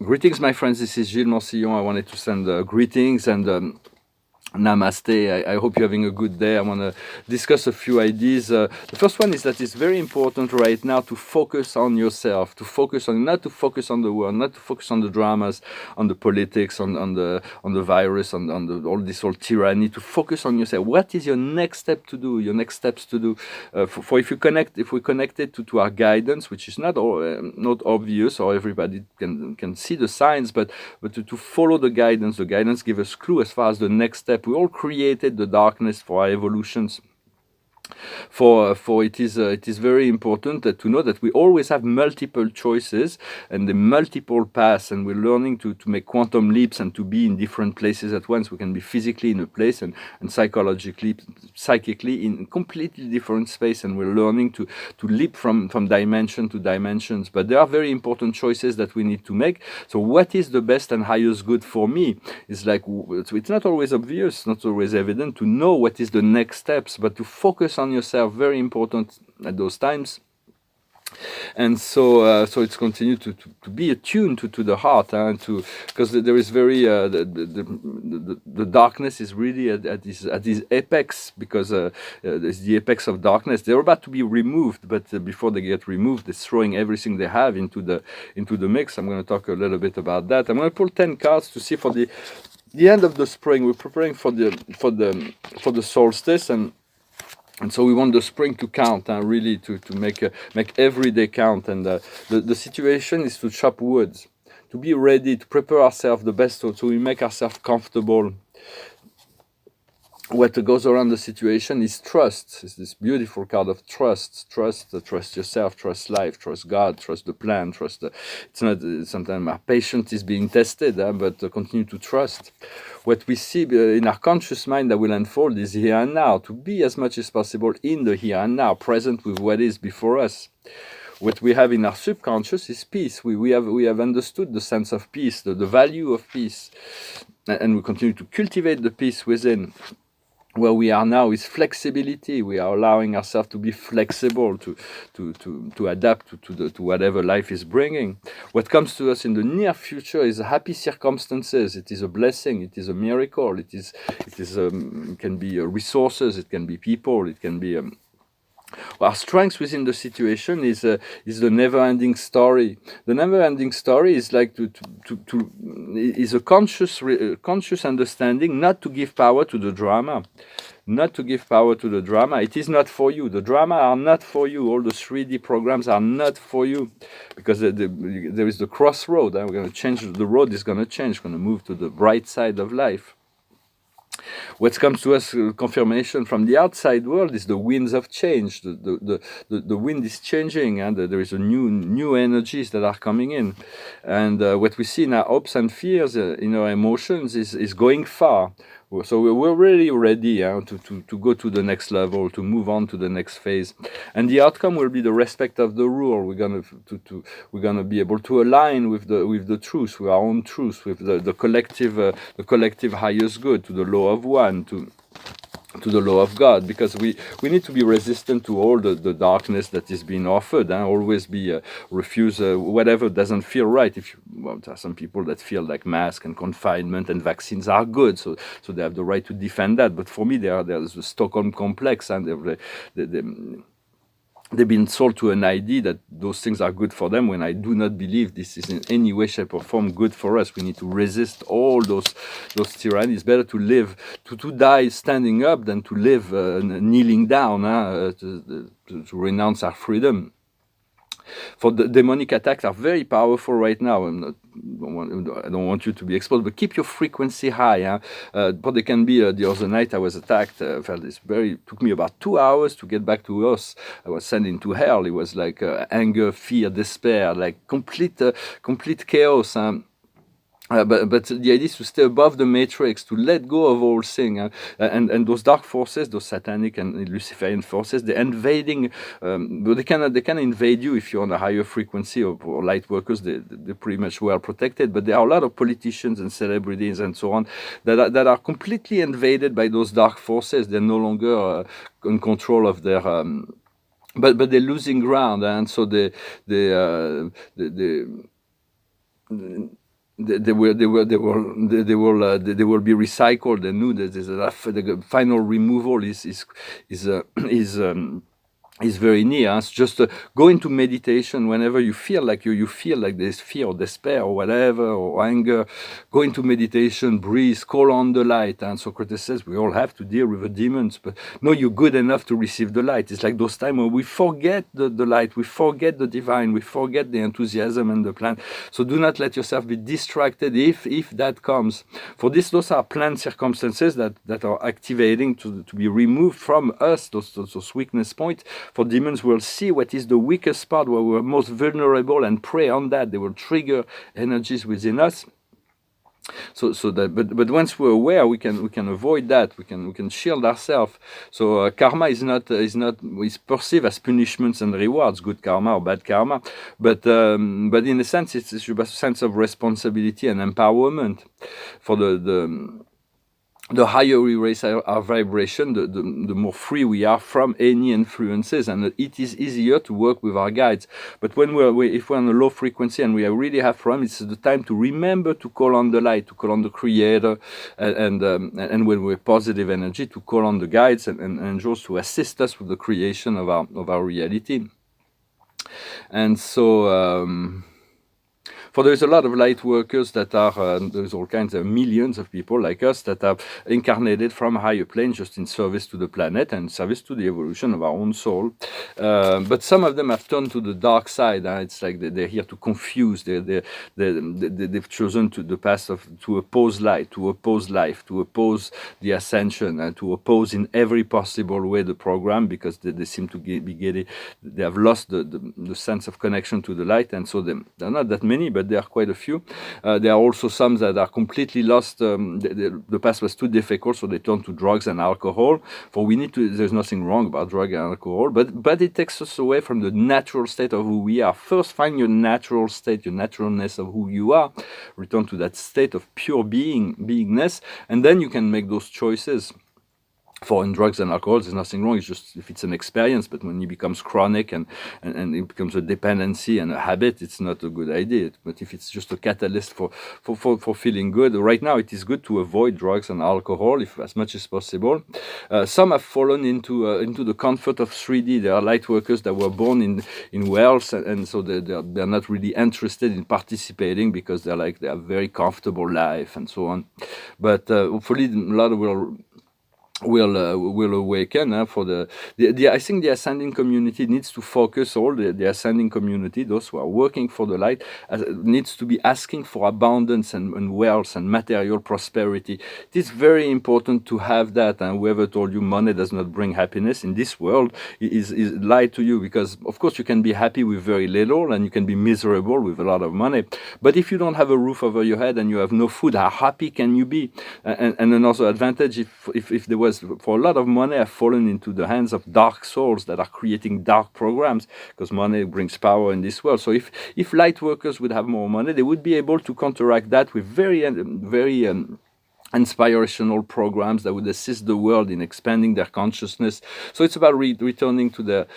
Greetings, my friends. This is Gillesmansillon. I wanted to send greetings and namaste. I hope you're having a good day. I want to discuss a few ideas. The first one is that it's very important right now to focus on yourself, not to focus on the world, not to focus on the dramas, on the politics, on the virus, on all this whole tyranny. To focus on yourself. What is your next step to do? Your next steps to do. For if we connect it to our guidance, which is not obvious, or everybody can see the signs, but to follow the guidance. The guidance gives us clue as far as the next step. We all created the darkness for our evolutions. For it is very important to know that we always have multiple choices and the multiple paths, and we're learning to make quantum leaps and to be in different places at once. We can be physically in a place and psychically in completely different space, and we're learning to leap from dimension to dimensions. But there are very important choices that we need to make. So what is the best and highest good for me is like, so it's not always obvious, not always evident to know what is the next steps, but to focus on yourself, very important at those times. And so it's continue to be attuned to the heart, and because there is very the darkness is really at this apex, because there's the apex of darkness. They're about to be removed, but before they get removed, they're throwing everything they have into the mix. I'm going to talk a little bit about that. I'm going to pull 10 cards to see for the end of the spring. We're preparing for the solstice, and so we want the spring to count, and really to make every day count. And the situation is to chop woods, to be ready, to prepare ourselves the best, so we make ourselves comfortable. What goes around the situation is trust. It's this beautiful card of trust. Trust yourself, trust life, trust God, trust the plan, trust. It's not sometimes our patience is being tested, but continue to trust. What we see in our conscious mind that will unfold is here and now. To be as much as possible in the here and now, present with what is before us. What we have in our subconscious is peace. We have understood the sense of peace, the value of peace, and we continue to cultivate the peace within. Where we are now is flexibility. We are allowing ourselves to be flexible, to adapt to whatever life is bringing. What comes to us in the near future is happy circumstances. It is a blessing. It is a miracle. It can be resources. It can be people. It can be. Our strength within the situation is the never-ending story. The never-ending story is like is a conscious understanding, not to give power to the drama. Not to give power to the drama. It is not for you. The drama are not for you. All the 3D programs are not for you, because there is the crossroad. We're going to change. The road is going to change. Going to move to the bright side of life. What comes to us, confirmation from the outside world, is the winds of change. The wind is changing, and there is a new energies that are coming in. And what we see in our hopes and fears, in our emotions, is going far. So we're really ready to go to the next level, to move on to the next phase, and the outcome will be the respect of the rule. We're gonna be able to align with the truth, with our own truth, with the collective highest good, to the law of one, to the law of God, because we need to be resistant to all the darkness that is being offered, and always be refuse whatever doesn't feel right. There are some people that feel like mask and confinement and vaccines are good, so they have the right to defend that. But for me, there's the Stockholm complex, and they've been sold to an idea that those things are good for them, when I do not believe this is in any way, shape, or form good for us. We need to resist all those tyrannies. It's better to live, to die standing up than to live kneeling down, to renounce our freedom. For the demonic attacks are very powerful right now. I don't want you to be exposed, but keep your frequency high. But they can be. The other night I was attacked. Took me about 2 hours to get back to Earth. I was sent into hell. It was like anger, fear, despair, like complete chaos. But the idea is to stay above the matrix, to let go of all things, and those dark forces, those satanic and Luciferian forces, they're invading. But they can invade you if you're on a higher frequency, or light workers. They're pretty much well protected. But there are a lot of politicians and celebrities and so on that are completely invaded by those dark forces. They're no longer in control of their. But they're losing ground, and so they will be recycled. They knew that the final removal is very near. It's just go into meditation whenever you feel like you feel like there's fear or despair or whatever or anger. Go into meditation, breathe, call on the light. And Socrates says we all have to deal with the demons, but no, you're good enough to receive the light. It's like those times when we forget the light, we forget the divine, we forget the enthusiasm and the plan. So do not let yourself be distracted if that comes. For this, those are planned circumstances that are activating to be removed from us, those weakness points. For demons will see what is the weakest part, where we're most vulnerable, and prey on that. They will trigger energies within us. So that, but once we're aware, we can avoid that. We can shield ourselves. So karma is perceived as punishments and rewards, good karma or bad karma. But in a sense, it's a sense of responsibility and empowerment. For the higher we raise our vibration, the more free we are from any influences, and it is easier to work with our guides. But if we're on a low frequency and we really have problems, it's the time to remember to call on the light, to call on the Creator, and when we're positive energy, to call on the guides and angels to assist us with the creation of our reality. And so. For there's a lot of light workers that are, there's all kinds of millions of people like us that are incarnated from a higher plane just in service to the planet and service to the evolution of our own soul. But some of them have turned to the dark side. It's like they're here to confuse. They've chosen the path to oppose light, to oppose life, to oppose the ascension, and to oppose in every possible way the program, because they seem to they have lost the sense of connection to the light. And so there are not that many, but there are quite a few. There are also some that are completely lost. The path was too difficult, so they turn to drugs and alcohol. There's nothing wrong about drug and alcohol, but it takes us away from the natural state of who we are. First, find your natural state, your naturalness of who you are. Return to that state of pure beingness, and then you can make those choices. For in drugs and alcohol, there's nothing wrong. It's just if it's an experience, but when it becomes chronic and it becomes a dependency and a habit, it's not a good idea. But if it's just a catalyst for feeling good, right now it is good to avoid drugs and alcohol as much as possible. Some have fallen into the comfort of 3D. There are light workers that were born in Wales, and so they're not really interested in participating because they have a very comfortable life and so on. But hopefully a lot will awaken for I think the ascending community needs to focus. All the ascending community, those who are working for the light, needs to be asking for abundance and wealth and material prosperity. It is very important to have that, and whoever told you money does not bring happiness in this world is lied to you, because of course you can be happy with very little and you can be miserable with a lot of money. But if you don't have a roof over your head and you have no food, how happy can you be? And another advantage, if there was, for a lot of money, have fallen into the hands of dark souls that are creating dark programs, because money brings power in this world. So if light workers would have more money, they would be able to counteract that with very inspirational programs that would assist the world in expanding their consciousness. So it's about returning to the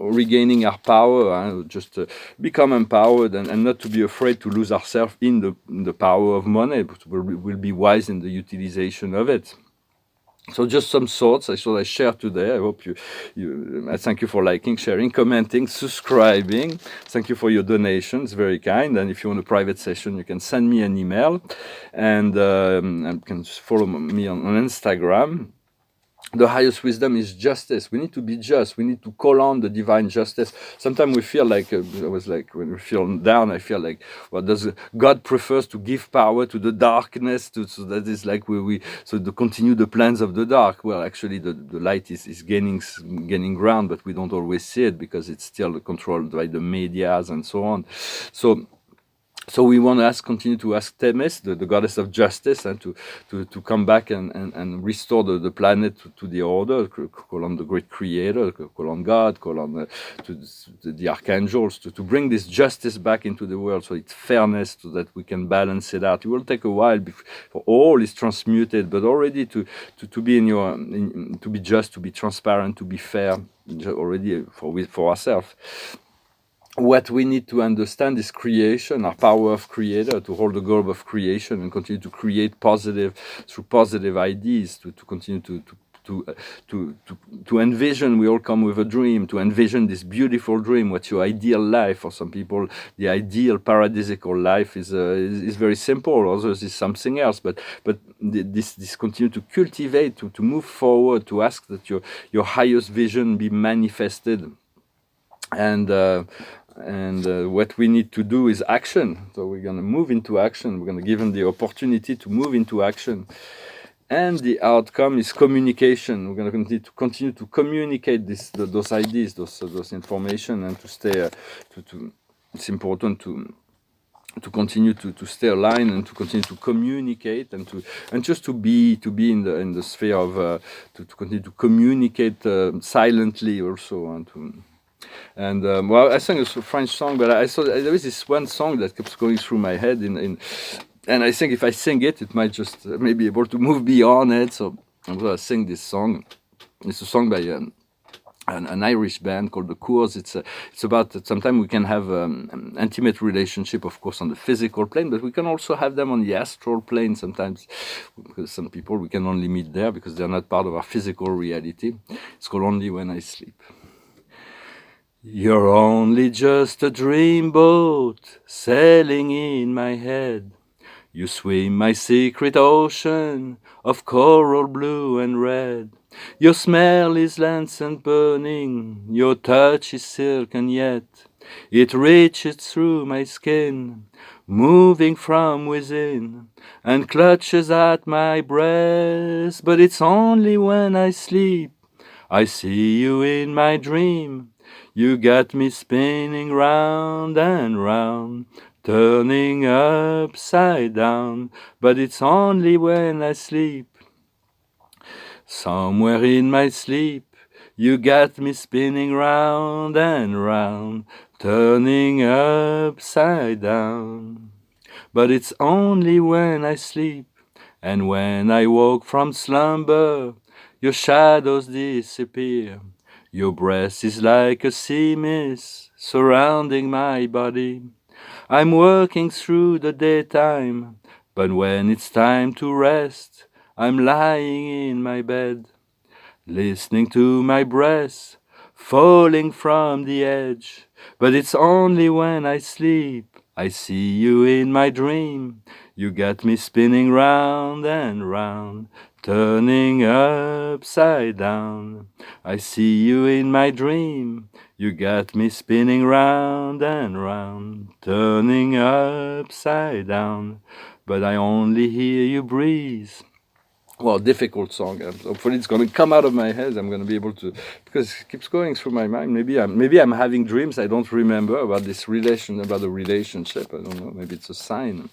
regaining our power, just become empowered and not to be afraid to lose ourselves in the power of money, but we'll be wise in the utilization of it. So just some thoughts I thought I share today. I hope I thank you for liking, sharing, commenting, subscribing. Thank you for your donations, very kind. And if you want a private session, you can send me an email, and you can follow me on Instagram. The highest wisdom is justice. We need to be just. We need to call on the divine justice. Sometimes we feel like, when we feel down, I feel like, God prefers to give power to the darkness, so that is like to continue the plans of the dark. Well, actually, the light is gaining ground, but we don't always see it because it's still controlled by the medias and so on. So we want to continue to ask Themis, the goddess of justice, and to come back and restore the planet to the order. Call on the great Creator, call on God, call on the archangels to bring this justice back into the world, so it's fairness, so that we can balance it out. It will take a while before all is transmuted, but already to be to be just, to be transparent, to be fair, already for ourselves. what we need to understand is creation, our power of creator, to hold the globe of creation and continue to create positive through positive ideas, to continue to envision. We all come with a dream, to envision this beautiful dream. What's your ideal life? For some people, the ideal paradisical life is very simple. Others is something else. But this continue to cultivate, to move forward, to ask that your highest vision be manifested. And what we need to do is action. So we're going to move into action. We're going to give them the opportunity to move into action. And the outcome is communication. We're going to continue to communicate those ideas, those information, and to stay. It's important to continue to stay aligned and to continue to communicate and just to be in the sphere of to continue to communicate silently also and well, I sang a French song, but I saw there is this one song that keeps going through my head and I think if I sing it, it might just maybe able to move beyond it. So I'm going to sing this song. It's a song by an Irish band called the FOCUSS. It's about that sometimes we can have an intimate relationship, of course, on the physical plane, but we can also have them on the astral plane sometimes, because some people we can only meet there because they're not part of our physical reality. It's called Only When I Sleep. You're only just a dreamboat sailing in my head. You swim my secret ocean of coral blue and red. Your smell is lancet burning, your touch is silken yet. It reaches through my skin, moving from within, and clutches at my breast. But it's only when I sleep I see you in my dream. You got me spinning round and round, turning upside down, but it's only when I sleep. Somewhere in my sleep, you got me spinning round and round, turning upside down. But it's only when I sleep, and when I woke from slumber, your shadows disappear. Your breath is like a sea mist surrounding my body. I'm working through the daytime, but when it's time to rest, I'm lying in my bed, listening to my breath falling from the edge. But it's only when I sleep I see you in my dream. You got me spinning round and round, turning upside down. I see you in my dream. You got me spinning round and round, turning upside down. But I only hear you breathe. Well, difficult song. Hopefully, it's going to come out of my head. I'm going to be able to, because it keeps going through my mind. Maybe I'm having dreams I don't remember about this about the relationship. I don't know. Maybe it's a sign.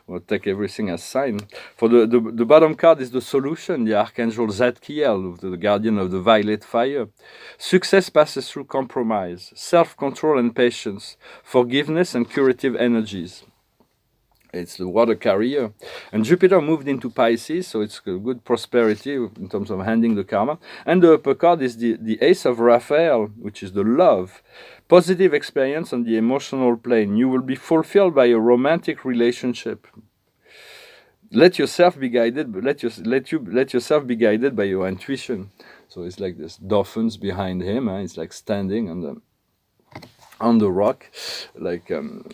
We'll take everything as sign. For the bottom card is the solution, the Archangel Zadkiel, the guardian of the violet fire. Success passes through compromise, self-control and patience, forgiveness and curative energies. It's the water carrier. And Jupiter moved into Pisces, so it's a good prosperity in terms of handing the karma. And the upper card is the Ace of Raphael, which is the love. Positive experience on the emotional plane. You will be fulfilled by a romantic relationship. Let yourself be guided, but let yourself be guided by your intuition. So it's like this dolphins behind him. It's like standing on the rock, like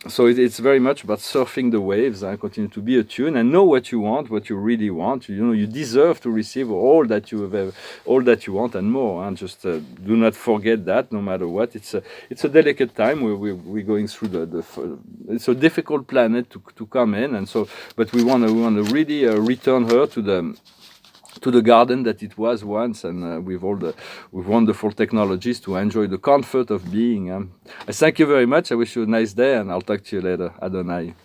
so it's very much about surfing the waves and continue to be attuned and know what you want, what you really want. You deserve to receive all that you want and more, and just do not forget that. No matter what, it's a delicate time where we're going through it's a difficult planet to come in, and so but we want to really return her to the garden that it was once, and with wonderful technologies to enjoy the comfort of being. I thank you very much. I wish you a nice day, and I'll talk to you later. Adonai.